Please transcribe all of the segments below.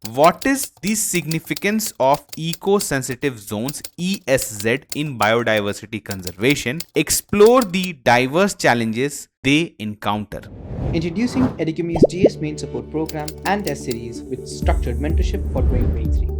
What is the significance of eco-sensitive zones ESZ in biodiversity conservation? Explore the diverse challenges they encounter. Introducing Educume's GS Main Support Program and Test Series with structured mentorship for 2023.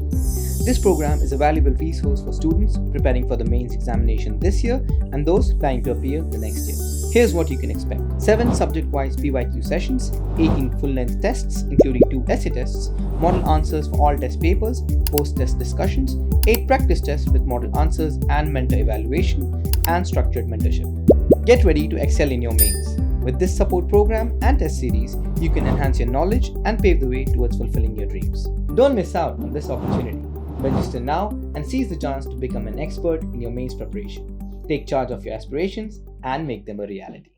This program is a valuable resource for students preparing for the mains examination this year and those planning to appear the next year. Here's what you can expect: 7 subject-wise PYQ sessions, 18 full-length tests including 2 essay tests, model answers for all test papers, post-test discussions, 8 practice tests with model answers and mentor evaluation, and structured mentorship. Get ready to excel in your mains. With this support program and test series, you can enhance your knowledge and pave the way towards fulfilling your dreams. Don't miss out on this opportunity. Register now and seize the chance to become an expert in your mains preparation. Take charge of your aspirations and make them a reality.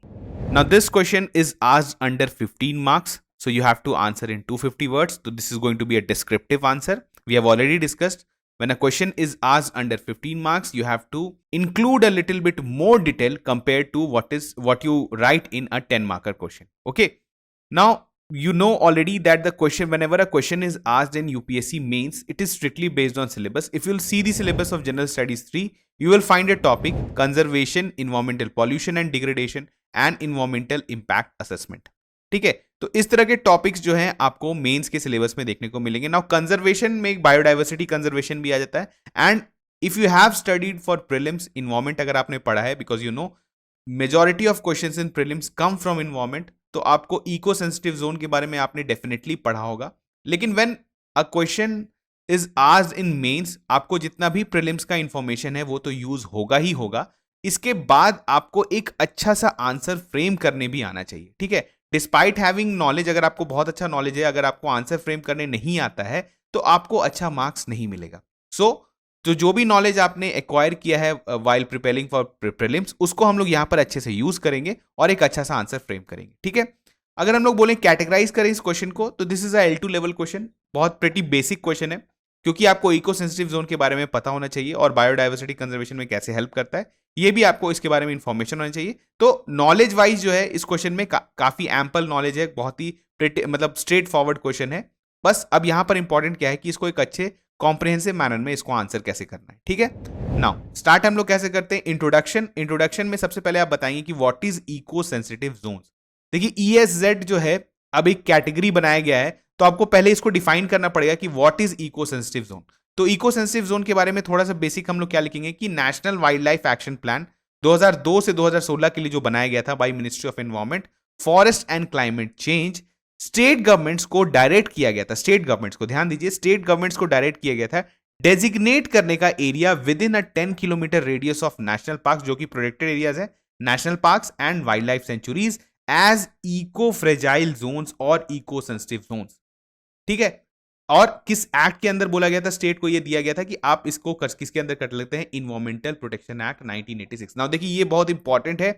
Now this question is asked under 15 marks. So you have to answer in 250 words. So this is going to be a descriptive answer. We have already discussed when a question is asked under 15 marks, you have to include a little bit more detail compared to what you write in a 10 marker question. Okay. Now you know already that the question, whenever a question is asked in UPSC mains, it is strictly based on syllabus. If you'll see the syllabus of General Studies 3, you will find a topic conservation, environmental pollution and degradation and environmental impact assessment. ठीक है, तो इस तरह के topics जो हैं आपको mains के सिलेबस में देखने को मिलेंगे. नाउ कंजर्वेशन में बायोडाइवर्सिटी कंजर्वेशन भी आ जाता है. And if you have studied for prelims environment, अगर आपने पढ़ा है, because you know majority of questions in prelims come from environment, तो आपको इको सेंसिटिव जोन के बारे में आपने डेफिनेटली पढ़ा होगा. लेकिन when a question is asked in mains, आपको जितना भी प्रीलिम्स का इंफॉर्मेशन है वो तो यूज होगा ही होगा. इसके बाद आपको एक अच्छा सा आंसर फ्रेम करने भी आना चाहिए. ठीक है, डिस्पाइट हैविंग नॉलेज, अगर आपको बहुत अच्छा नॉलेज है, अगर आपको आंसर फ्रेम करने नहीं आता है तो आपको अच्छा मार्क्स नहीं मिलेगा. तो जो भी नॉलेज आपने एक्वायर किया है वाइल प्रिपेयरिंग फॉर प्रीलिम्स, उसको हम लोग यहां पर अच्छे से यूज करेंगे और एक अच्छा सा आंसर फ्रेम करेंगे. ठीक है, अगर हम लोग बोलें कैटेगराइज करें इस क्वेश्चन को, तो this is a L2 level question. बहुत प्रेटी बेसिक क्वेश्चन है, क्योंकि आपको इको सेंसिटिव जोन के बारे में पता होना चाहिए और बायोडाइवर्सिटी कंजर्वेशन में कैसे हेल्प करता है ये भी आपको इसके बारे में इंफॉर्मेशन होना चाहिए. तो नॉलेज वाइज जो है इस क्वेश्चन में काफी एम्पल नॉलेज है, बहुत ही मतलब स्ट्रेट फॉरवर्ड क्वेश्चन है. बस अब यहां पर इंपॉर्टेंट क्या है कि इसको एक अच्छे कॉम्प्रिहेंसिव मैनर में इसको आंसर कैसे करना है. ठीक है, नाउ स्टार्ट हम लोग कैसे करते हैं. इंट्रोडक्शन में सबसे पहले आप बताएंगे कि what is eco sensitive zone. देखिए ESZ जो है अब एक कैटेगरी बनाया गया है, तो आपको पहले इसको डिफाइन करना पड़ेगा कि what is eco sensitive zone. तो इको सेंसिटिव जोन के बारे में थोड़ा सा बेसिक हम लोग क्या लिखेंगे कि national wild life action plan 2002 से 2016 के लिए जो बनाया गया था by ministry of environment, forest and climate change, state governments को डायरेक्ट किया गया था. स्टेट गवर्नमेंट्स को, ध्यान दीजिए, स्टेट गवर्नमेंट्स को डायरेक्ट किया गया था डेजिग्नेट करने का area within a 10 kilometre radius of national park, जो कि प्रोटेक्टेड एरियाज है, national parks and wildlife sanctuaries as eco fragile zones और इको सेंसिटिव जोन्स. ठीक है, और किस एक्ट के अंदर बोला गया था, स्टेट को यह दिया गया था कि आप इसको किसके अंदर कर लेते हैं, इन्वायरमेंटल प्रोटेक्शन एक्ट 1986. नाउ देखिए ये बहुत इंपॉर्टेंट है,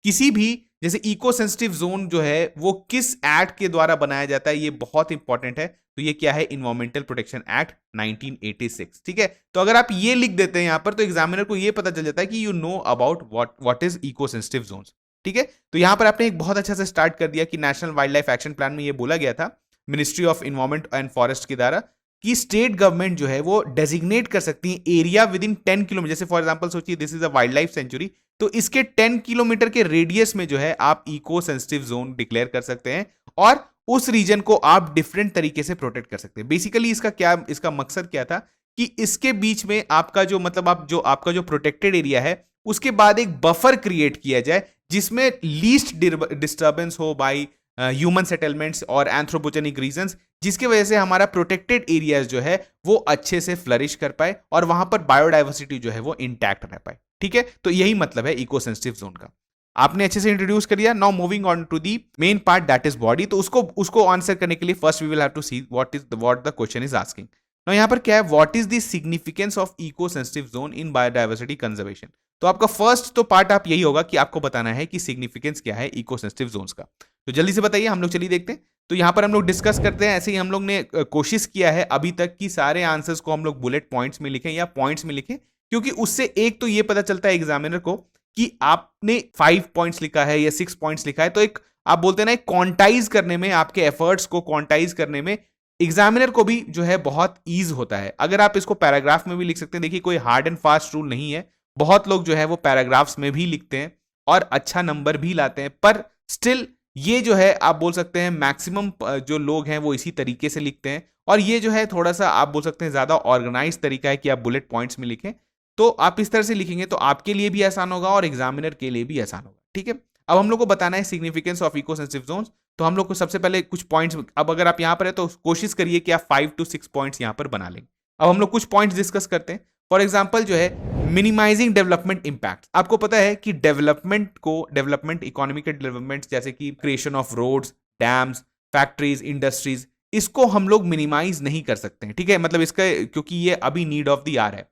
किसी भी जैसे इको सेंसिटिव जोन जो है वो किस एक्ट के द्वारा बनाया जाता है, ये बहुत इंपॉर्टेंट है. तो ये क्या है, इन्वायरमेंटल प्रोटेक्शन एक्ट 1986. ठीक है, तो अगर आप ये लिख देते हैं यहां पर, तो एग्जामिनर को ये पता चल जाता है कि you know about what is eco sensitive zones. ठीक है, तो यहां पर आपने एक बहुत अच्छा से स्टार्ट कर दिया कि national wild life action plan में ये बोला गया था ministry of environment and forest के द्वारा कि स्टेट गवर्नमेंट जो है वो डेजिग्नेट कर सकती है एरिया विद इन 10 किलोमीटर. जैसे फॉर एग्जांपल सोचिए this is a wild life sanctuary, तो इसके 10 किलोमीटर के रेडियस में जो है आप इको सेंसिटिव जोन डिक्लेयर कर सकते हैं और उस रीजन को आप डिफरेंट तरीके से प्रोटेक्ट कर सकते हैं. बेसिकली इसका मकसद क्या था कि इसके बीच में आपका जो मतलब आपका जो प्रोटेक्टेड एरिया है उसके बाद एक बफर क्रिएट किया जाए जिसमें लीस्ट डिस्टर्बेंस हो बाई ह्यूमन सेटलमेंट्स और एंथ्रोपोजेनिक रीजंस, जिसकी वजह से हमारा प्रोटेक्टेड एरियाज जो है वो अच्छे से फ्लरिश कर पाए और वहां पर बायोडाइवर्सिटी जो है वो इंटैक्ट रह पाए. ठीक है, तो यही मतलब है इको सेंसिटिव जोन का. आपने अच्छे से इंट्रोड्यूस कर दिया. Now moving on to the main part that is body. तो उसको आंसर करने के लिए first we will have to see what the question is asking. नाउ यहां पर क्या है, what is the significance of eco sensitive zone in biodiversity conservation. तो आपका फर्स्ट तो पार्ट आप यही होगा कि आपको बताना है कि सिग्निफिकेंस क्या है इको सेंसिटिव जोन्स का. तो जल्दी से बताइए, हम लोग चलिए देखते हैं. तो यहां पर हम लोग डिस्कस करते हैं. ऐसे ही हम लोग ने कोशिश किया है अभी तक कि सारे आंसर्स को हम लोग बुलेट पॉइंट्स में लिखें या पॉइंट्स में लिखें, क्योंकि उससे एक तो ये पता चलता है एग्जामिनर को कि आपने 5 पॉइंट्स लिखा है या 6 पॉइंट्स लिखा है, तो एक आप बोलते हैं ना, क्वांटाइज करने में, आपके एफर्ट्स को क्वांटाइज करने में एग्जामिनर को भी जो है बहुत ईज होता है। अगर आप इसको पैराग्राफ में भी लिख सकते हैं, देखिए कोई हार्ड एंड फास्ट रूल नहीं है, बहुत लोग जो है वो पैराग्राफ्स में भी लिखते हैं और अच्छा नंबर भी लाते हैं, पर स्टिल ये जो है आप बोल सकते हैं मैक्सिमम जो लोग हैं वो इसी तरीके से लिखते हैं, और ये जो है थोड़ा सा आप बोल सकते हैं ज्यादा ऑर्गेनाइज तरीका है कि आप बुलेट पॉइंट्स में लिखें। तो आप इस तरह से लिखेंगे तो आपके लिए भी आसान होगा और एग्जामिनर के लिए भी आसान होगा। ठीक है, अब हम लोग को बताना है significance of eco sensitive zones. तो हम लोग को सबसे पहले कुछ पॉइंट्स, अब अगर आप यहाँ पर है तो कोशिश करिए कि आप 5 to 6 पॉइंट्स यहाँ पर बना लेंगे। अब हम लोग कुछ पॉइंट्स डिस्कस करते हैं। फॉर एग्जाम्पल जो है मिनिमाइजिंग डेवलपमेंट इम्पैक्ट। आपको पता है कि डेवलपमेंट इकोनॉमिक डेवलपमेंट जैसे कि creation of roads, dams, factories, industries, इसको हम लोग मिनिमाइज नहीं कर सकते हैं। ठीक है, मतलब इसका क्योंकि ये अभी नीड ऑफ द आवर है,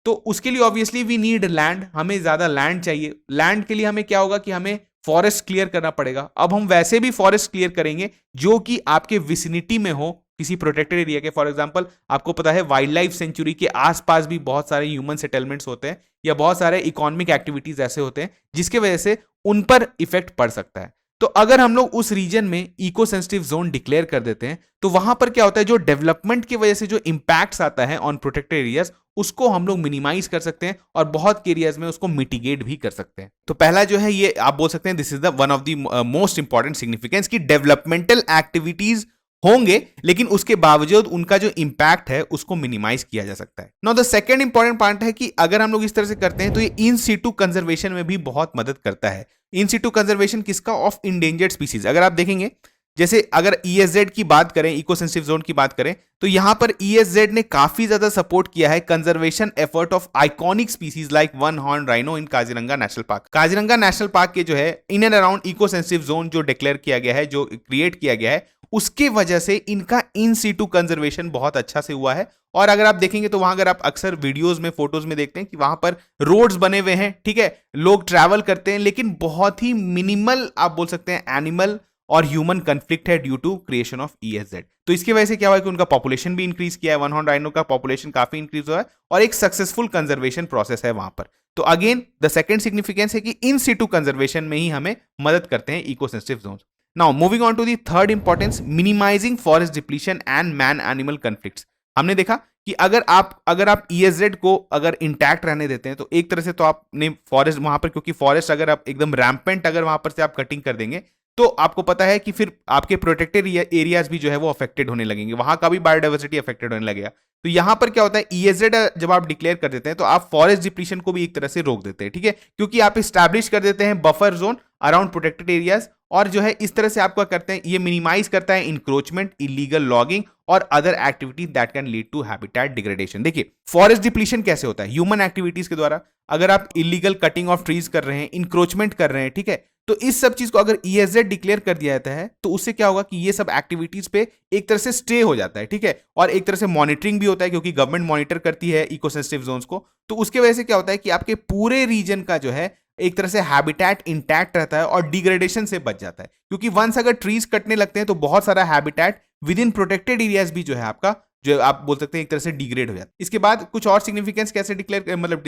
तो उसके लिए ऑब्वियसली वी नीड लैंड, हमें ज्यादा लैंड चाहिए। लैंड के लिए हमें क्या होगा कि हमें फॉरेस्ट क्लियर करना पड़ेगा। अब हम वैसे भी फॉरेस्ट क्लियर करेंगे जो कि आपके विसिनिटी में हो, किसी प्रोटेक्टेड एरिया के। फॉर एग्जांपल आपको पता है वाइल्ड लाइफ सेंचुरी के आसपास भी बहुत सारे ह्यूमन सेटलमेंट्स होते हैं या बहुत सारे इकोनॉमिक एक्टिविटीज ऐसे होते हैं जिसके वजह से उन पर इफेक्ट पड़ सकता है। तो अगर हम लोग उस रीजन में इको सेंसिटिव जोन डिक्लेयर कर देते हैं तो वहां पर क्या होता है, जो डेवलपमेंट की वजह से जो इंपैक्ट्स आता है ऑन प्रोटेक्टेड एरियाज, उसको हम लोग मिनिमाइज कर सकते हैं और बहुत के एरियाज में उसको मिटिगेट भी कर सकते हैं। तो पहला जो है ये आप बोल सकते हैं this is the one of the most important significance कि डेवलपमेंटल एक्टिविटीज होंगे लेकिन उसके बावजूद उनका जो इंपैक्ट है उसको मिनिमाइज किया जा सकता है। Now the second important point है कि अगर हम लोग इस तरह से करते हैं तो ये इन सीटू कंजर्वेशन में भी बहुत मदद करता है। इन सीटू कंजर्वेशन किसका? Of endangered species. अगर आप देखेंगे जैसे अगर ESZ की बात करें, इको सेंसिटिव जोन की बात करें, तो यहां पर ESZ ने काफी ज्यादा सपोर्ट किया है conservation effort of iconic species like one horn rhino in Kaziranga national park. Kaziranga national park के जो है in and around eco sensitive zone जो डिक्लेयर किया गया है, जो क्रिएट किया गया है, उसके वजह से इनका इन सीटू कंजर्वेशन बहुत अच्छा से हुआ है। और अगर आप देखेंगे तो वहां अगर आप अक्सर वीडियोस में, फोटोज में देखते हैं कि वहां पर रोड्स बने हुए हैं, ठीक है, लोग ट्रैवल करते हैं, लेकिन बहुत ही मिनिमल आप बोल सकते हैं एनिमल और ह्यूमन कंफ्लिक्ट है due to creation of ESZ। तो इसकी वजह से क्या हुआ कि उनका पॉपुलेशन भी इंक्रीज किया है, वन हॉर्न राइनो का पॉपुलेशन काफी इंक्रीज हुआ है और एक सक्सेसफुल कंजर्वेशन प्रोसेस है वहां पर। तो अगेन द सेकंड सिग्निफिकेंस है कि इन सीटू कंजर्वेशन में ही हमें मदद करते हैं eco sensitive zones. Now moving on to the third importance, minimising forest depletion and man animal conflicts. हमने देखा कि अगर आप ESZ को अगर इंटैक्ट रहने देते हैं तो एक तरह से तो आपने फॉरेस्ट वहां पर, क्योंकि फॉरेस्ट अगर आप एकदम रैम्पेंट अगर वहां पर से आप कटिंग कर देंगे तो आपको पता है कि फिर आपके प्रोटेक्टेड एरियाज भी जो है वो अफेक्टेड होने लगेंगे, वहां का भी बायोडाइवर्सिटी अफेक्टेड होने लगेगा। तो यहां पर क्या होता है, ESZ जब आप डिक्लेयर कर देते हैं तो आप फॉरेस्ट डिप्लीशन को भी एक तरह से रोक देते हैं, ठीक है, क्योंकि आप स्टैब्लिश कर देते हैं buffer zone around protected areas, और जो है इस तरह से आपको करते हैं, ये मिनिमाइज करता है इंक्रोचमेंट, इलीगल लॉगिंग और other activities that can lead to habitat degradation. देखिए फॉरेस्ट डिप्लीशन कैसे होता है, ह्यूमन एक्टिविटीज के द्वारा। अगर आप इलीगल कटिंग ऑफ ट्रीज कर रहे हैं, इंक्रोचमेंट कर रहे हैं, ठीक है, तो इस सब चीज को अगर ESZ डिक्लेयर कर दिया जाता है तो उससे क्या होगा कि ये सब एक्टिविटीज पे एक तरह से स्टे हो जाता है, ठीक है, और एक तरह से मॉनिटरिंग भी होता है क्योंकि गवर्नमेंट मॉनिटर करती है इको सेंसिटिव जोन्स को। तो उसके वजह से क्या होता है कि आपके पूरे रीजन का जो है एक तरह से हैबिटेट इंटैक्ट रहता है और डिग्रेडेशन से बच जाता है, क्योंकि वंस अगर ट्रीज कटने लगते हैं तो बहुत सारा habitat with in protected areas भी जो है आपका, जो आप बोल सकते हैं एक तरह से डिग्रेड हो जाता है। इसके बाद कुछ और सिग्निफिकेंस कैसे डिक्लेयर मतलब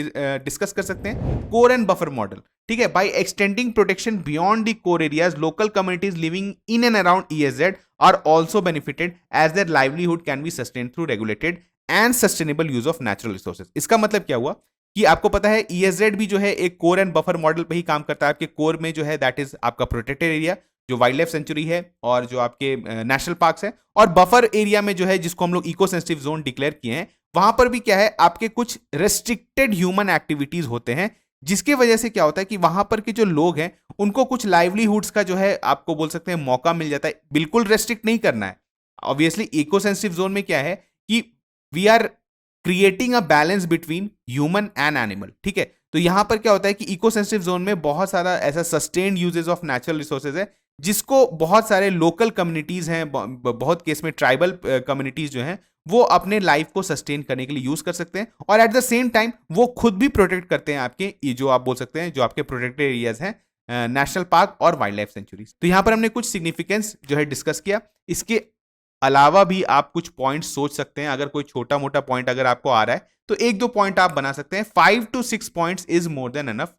डिस्कस कर सकते हैं, कोर एंड बफर मॉडल, ठीक है, by extending protection beyond the core areas, local communities living in and around ESZ are also benefited as their livelihood can be sustained through regulated and sustainable use of natural resources. इसका मतलब क्या हुआ कि आपको पता है ESZ भी जो है एक कोर एंड बफर मॉडल पे ही काम करता है। आपके कोर में जो है दैट इज आपका प्रोटेक्टेड एरिया जो वाइल्ड लाइफ सेंचुरी है और जो आपके नेशनल पार्क्स है, और बफर एरिया में जो है जिसको हम लोग इको सेंसिटिव जोन डिक्लेयर किए हैं, वहां पर भी क्या है आपके कुछ रेस्ट्रिक्टेड ह्यूमन एक्टिविटीज होते हैं, जिसके वजह से क्या होता है कि वहां पर के जो लोग हैं उनको कुछ लाइवलीहुड्स का जो है आपको बोल सकते हैं मौका मिल जाता है। बिल्कुल रेस्ट्रिक्ट नहीं करना है, ऑब्वियसली इको सेंसिटिव जोन में क्या है कि we are creating a balance between human and animal, ठीक है। तो यहां पर क्या होता है कि इको सेंसिटिव जोन में बहुत सारा ऐसा sustained uses of natural resources है जिसको बहुत सारे लोकल कम्युनिटीज हैं, बहुत केस में ट्राइबल कम्युनिटीज जो हैं वो अपने लाइफ को सस्टेन करने के लिए यूज कर सकते हैं, और एट द सेम टाइम वो खुद भी प्रोटेक्ट करते हैं आपके ये जो आप बोल सकते हैं जो आपके प्रोटेक्टेड एरियाज हैं, नेशनल पार्क और वाइल्ड लाइफ सेंचुरीज। तो यहां पर हमने कुछ सिग्निफिकेंस जो है डिस्कस किया। इसके अलावा भी आप कुछ पॉइंट सोच सकते हैं, अगर कोई छोटा मोटा पॉइंट अगर आपको आ रहा है तो एक दो पॉइंट आप बना सकते हैं। 5 to 6 points is more than enough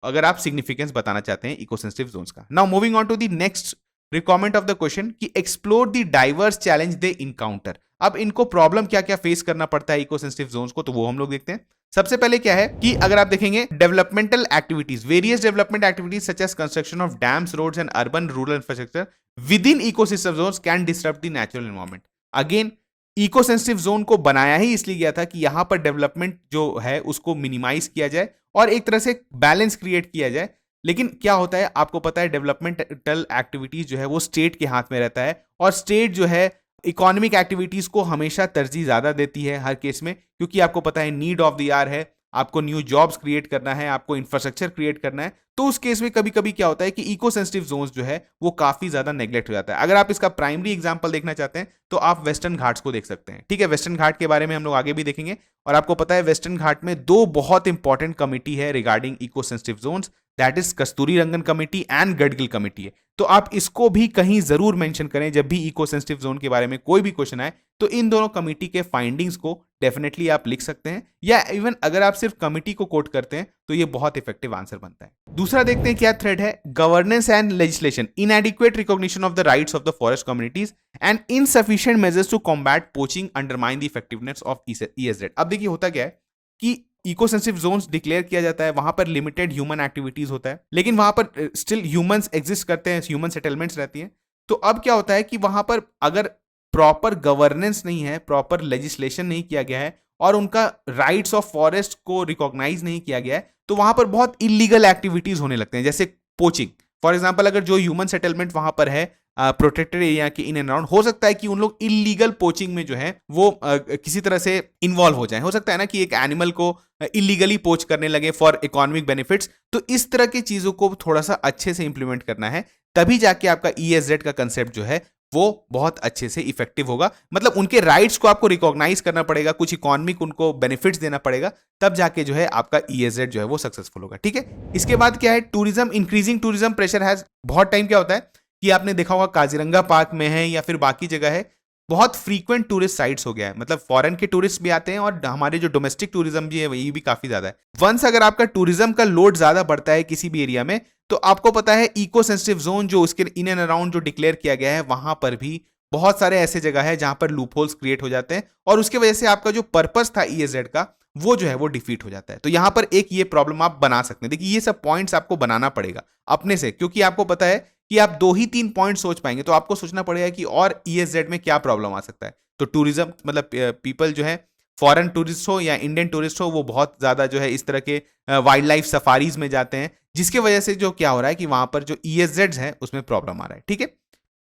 अगर आप सिग्निफिकेंस बताना चाहते हैं इको सेंसिटिव जोन्स का। Now moving on to the next requirement of the question कि explore the diverse challenge they encounter. अब इनको प्रॉब्लम क्या क्या फेस करना पड़ता है इको सेंसिटिव जोन्स को, तो वो हम लोग देखते हैं। सबसे पहले क्या है कि अगर आप देखेंगे developmental activities, various development activities such as construction of dams, roads and urban rural infrastructure within ecosystem zones can disturb the natural environment. Again eco sensitive zone को बनाया ही इसलिए गया था कि यहां पर डेवलपमेंट जो है उसको मिनिमाइज किया जाए और एक तरह से बैलेंस क्रिएट किया जाए। लेकिन क्या होता है, आपको पता है डेवलपमेंटल एक्टिविटीज जो है वो स्टेट के हाथ में रहता है, और स्टेट जो है इकोनॉमिक एक्टिविटीज को हमेशा तरजीह ज्यादा देती है हर केस में, क्योंकि आपको पता है नीड ऑफ द आवर है, आपको न्यू जॉब्स क्रिएट करना है, आपको इंफ्रास्ट्रक्चर क्रिएट करना है। तो उस केस में कभी कभी क्या होता है कि इको सेंसिटिव जोन्स जो है वो काफी ज्यादा नेग्लेक्ट हो जाता है। अगर आप इसका प्राइमरी एग्जांपल देखना चाहते हैं तो आप वेस्टर्न घाट्स को देख सकते हैं। ठीक है, वेस्टर्न घाट के बारे में हम लोग आगे भी देखेंगे। और आपको पता है वेस्टर्न घाट में दो बहुत इंपॉर्टेंट कमिटी है regarding eco sensitive zones, that is Kasturirangan committee and Gadgil committee है। तो आप इसको भी कहीं जरूर मेंशन करें जब भी इको सेंसिटिव जोन के बारे में कोई भी क्वेश्चन आए, तो इन दोनों कमेटी के फाइंडिंग्स को डेफिनेटली आप लिख सकते हैं, या इवन अगर आप सिर्फ कमेटी को कोट करते हैं तो ये बहुत इफेक्टिव आंसर बनता है। दूसरा देखते हैं क्या थ्रेड है, governance and legislation, inadequate recognition of the rights of the forest communities and insufficient measures to combat poaching undermine the effectiveness of ESZ. अब देखिए होता क्या है कि इको सेंसिटिव जोन्स डिक्लेयर किया जाता है, वहां पर लिमिटेड ह्यूमन एक्टिविटीज होता है, लेकिन वहां पर स्टिल ह्यूमंस एग्जिस्ट करते हैं, ह्यूमन सेटलमेंट्स रहती हैं। तो अब क्या होता है कि वहां पर अगर प्रॉपर गवर्नेंस नहीं है, प्रॉपर लेजिस्लेशन नहीं किया गया है और उनका राइट्स ऑफ फॉरेस्ट को रिकॉग्नाइज नहीं किया गया है, तो वहां पर बहुत इलीगल एक्टिविटीज होने लगते हैं, जैसे पोचिंग। फॉर एग्जाम्पल अगर जो ह्यूमन सेटलमेंट वहां पर है प्रोटेक्टेड एरिया के इन एंड अराउंड, हो सकता है कि उन लोग इलीगल पोचिंग में जो है वो किसी तरह से इन्वॉल्व हो जाए। हो सकता है ना कि एक एनिमल को इलीगली पोच करने लगे फॉर इकोनॉमिक बेनिफिट्स। तो इस तरह की चीजों को थोड़ा सा अच्छे से इंप्लीमेंट करना है, तभी जाके आपका ईएसजेड का कंसेप्ट जो है वो बहुत अच्छे से इफेक्टिव होगा। मतलब उनके राइट्स को आपको रिकॉग्नाइज करना पड़ेगा, कुछ इकोनॉमिक उनको बेनिफिट्स देना पड़ेगा, तब जाके जो है आपका ईएसजेड जो है वो सक्सेसफुल होगा। ठीक है, इसके बाद क्या है, tourism, increasing tourism pressure has. बहुत टाइम क्या होता है कि आपने देखा होगा काजीरंगा पार्क में है या फिर बाकी जगह है, बहुत फ्रीक्वेंट टूरिस्ट साइट्स हो गया है, मतलब फॉरेन के टूरिस्ट भी आते हैं और हमारे जो डोमेस्टिक टूरिज्म भी है वही भी काफी ज्यादा है। वंस अगर आपका टूरिज्म का लोड ज्यादा बढ़ता है किसी भी एरिया में, तो आपको पता है इको सेंसिटिव जोन जो उसके इन एंड अराउंड जो डिक्लेयर किया गया है, वहां पर भी बहुत सारे ऐसे जगह है जहां पर लूप होल्स क्रिएट हो जाते हैं, और उसके वजह से आपका जो पर्पस था ईएसजेड का वो जो है वो डिफीट हो जाता है। तो यहां पर एक ये प्रॉब्लम आप बना सकते हैं। देखिए ये सब पॉइंट्स आपको बनाना पड़ेगा अपने से, क्योंकि आपको पता है कि आप 2 ही 3 पॉइंट सोच पाएंगे, तो आपको सोचना पड़ेगा कि और ईएसजेड में क्या प्रॉब्लम आ सकता है। तो टूरिज्म मतलब पीपल जो है, फॉरेन टूरिस्ट हो या इंडियन टूरिस्ट हो, वो बहुत ज्यादा जो है इस तरह के वाइल्ड लाइफ सफारीज में जाते हैं, जिसकी वजह से जो क्या हो रहा है कि वहां पर जो ईएसजेड्स है उसमें प्रॉब्लम आ रहा है। ठीक है,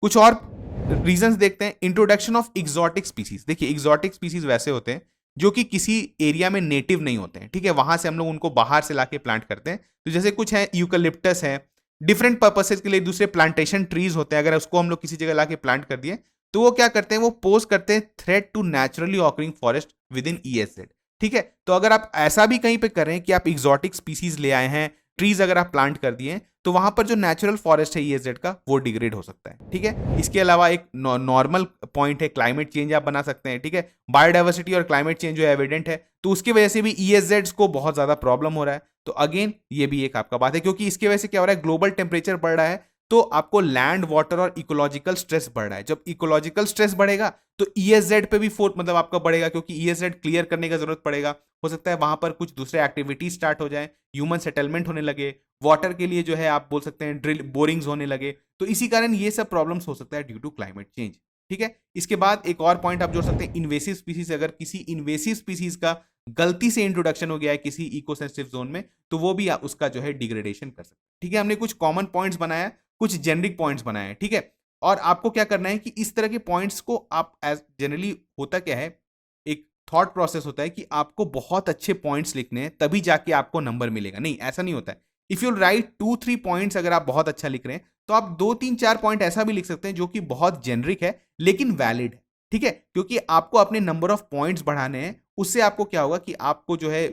कुछ और रीजंस देखते हैं। इंट्रोडक्शन ऑफ एक्सोटिक स्पीसीज, देखिए एक्सोटिक स्पीसीज वैसे होते हैं जो कि किसी एरिया में नेटिव नहीं होते हैं। ठीक है, वहां से हम लोग उनको बाहर से लाके प्लांट करते हैं। तो जैसे कुछ है यूकलिप्टस है, डिफरेंट पर्पसेस के लिए दूसरे प्लांटेशन ट्रीज होते हैं, अगर उसको हम लोग किसी जगह लाके प्लांट कर दिए तो वो क्या करते हैं, वो पोज करते हैं threat to naturally occurring forest within ESZ. ठीक है, तो अगर आप ऐसा भी कहीं पे कर रहे हैं कि आप एक्सोटिक स्पीसीज ले आए हैं, ट्रीज अगर आप प्लांट कर दिए, तो वहां पर जो नेचुरल फॉरेस्ट है ईएसजेड का वो डिग्रेड हो सकता है। ठीक है, इसके अलावा एक नॉर्मल पॉइंट है क्लाइमेट चेंज आप बना सकते हैं। ठीक है, बायोडाइवर्सिटी और क्लाइमेट चेंज जो एविडेंट है, तो उसकी वजह से भी ईएसजेड्स को बहुत ज्यादा प्रॉब्लम हो रहा है। तो अगेन ये भी एक आपका बात है, क्योंकि इसकी वजह से क्या हो रहा है, ग्लोबल टेम्परेचर बढ़ रहा है, तो आपको लैंड वाटर और इकोलॉजिकल स्ट्रेस बढ़ रहा है। जब इकोलॉजिकल स्ट्रेस बढ़ेगा तो ईएसजेड पे भी फोर्स मतलब आपका बढ़ेगा, क्योंकि ईएसजेड क्लियर करने का जरूरत पड़ेगा। हो सकता है वहां पर कुछ दूसरे एक्टिविटीज स्टार्ट हो जाए, ह्यूमन सेटलमेंट होने लगे, वाटर के लिए जो है आप बोल सकते हैं ड्रिल बोरिंग्स होने लगे, तो इसी कारण ये सब प्रॉब्लम्स हो सकता है ड्यू टू क्लाइमेट चेंज। ठीक है, इसके बाद एक और पॉइंट आप जोड़ सकते हैं, इन्वेसिव स्पीसीज। अगर किसी इन्वेसिव स्पीसीज का गलती से इंट्रोडक्शन हो गया है किसी इको सेंसिटिव जोन में, तो वो भी उसका जो है डिग्रेडेशन कर सकते हैं। ठीक है, हमने कुछ कॉमन पॉइंट्स बनाया, कुछ जेनरिक पॉइंट्स बनाए हैं। ठीक है, और आपको क्या करना है कि इस तरह के पॉइंट्स को आप एज जनरली होता क्या है, एक थॉट प्रोसेस होता है कि आपको बहुत अच्छे पॉइंट्स लिखने हैं तभी जाके आपको नंबर मिलेगा। नहीं, ऐसा नहीं होता है। इफ यू राइट 2-3 पॉइंट्स, अगर आप बहुत अच्छा लिख रहे हैं तो आप 2-3-4 पॉइंट ऐसा भी लिख सकते हैं जो कि बहुत जेनरिक है लेकिन वैलिड है। ठीक है, क्योंकि आपको अपने नंबर ऑफ पॉइंट्स बढ़ाने हैं, उससे आपको क्या होगा कि आपको जो है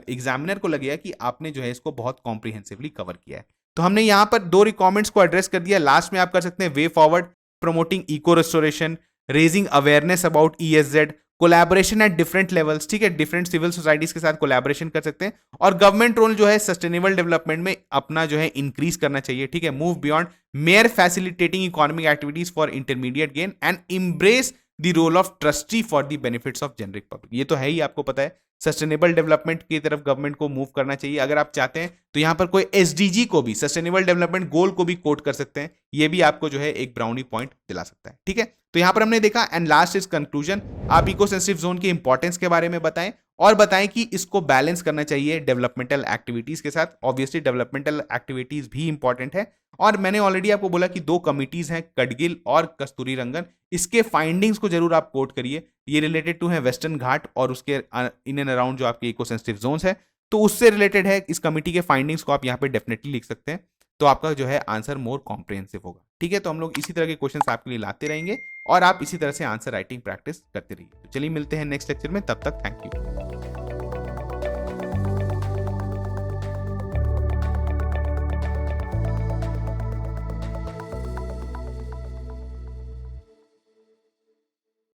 एग्जामिनर को लगेगा कि आपने जो है इसको बहुत कॉम्प्रिहेंसिवली कवर किया है। तो हमने यहां पर 2 रिक्वायरमेंट्स को एड्रेस कर दिया। लास्ट में आप कर सकते हैं way forward, promoting eco restoration, raising awareness about ESZ, collaboration at different levels, ठीक है, डिफरेंट सिविल सोसाइटीज के साथ कोलैबोरेशन कर सकते हैं, और गवर्नमेंट रोल जो है सस्टेनेबल डेवलपमेंट में अपना जो है इंक्रीज करना चाहिए, ठीक है, move beyond mere facilitating economic activities for intermediate gain and embrace the role of trustee for the benefits of generic public. ये तो है ही, आपको पता है, सस्टेनेबल डेवलपमेंट की तरफ गवर्नमेंट को मूव करना चाहिए। अगर आप चाहते हैं तो यहां पर कोई एसडीजी को भी, सस्टेनेबल डेवलपमेंट गोल को भी कोट कर सकते हैं, ये भी आपको जो है एक ब्राउनी पॉइंट दिला सकता है, ठीक है। तो यहां पर हमने देखा, एंड लास्ट इज कंक्लूजन, आप इको सेंसिटिव जोन के इंपॉर्टेंस के बारे में बताएं और बताएं कि इसको बैलेंस करना चाहिए डेवलपमेंटल एक्टिविटीज के साथ। ऑब्वियसली डेवलपमेंटल एक्टिविटीज भी इंपॉर्टेंट है, और मैंने ऑलरेडी आपको बोला कि 2 कमिटीज हैं, कटगिल और कस्तूरी रंगन, इसके फाइंडिंग्स को जरूर आप कोट करिए। ये रिलेटेड टू है वेस्टर्न घाट और उसके इन एंड अराउंड जो आपके इको सेंसिटिव जोन्स है, तो उससे रिलेटेड है। इस कमिटी के फाइंडिंग्स को आप यहाँ पे डेफिनेटली लिख सकते हैं, तो आपका जो है आंसर मोर कॉम्प्रिहेंसिव होगा, ठीक है। तो हम लोग इसी तरह के क्वेश्चंस आपके लिए लाते रहेंगे और आप इसी तरह से आंसर राइटिंग प्रैक्टिस करते रहिए। तो चलिए मिलते हैं नेक्स्ट लेक्चर में, तब तक थैंक यू।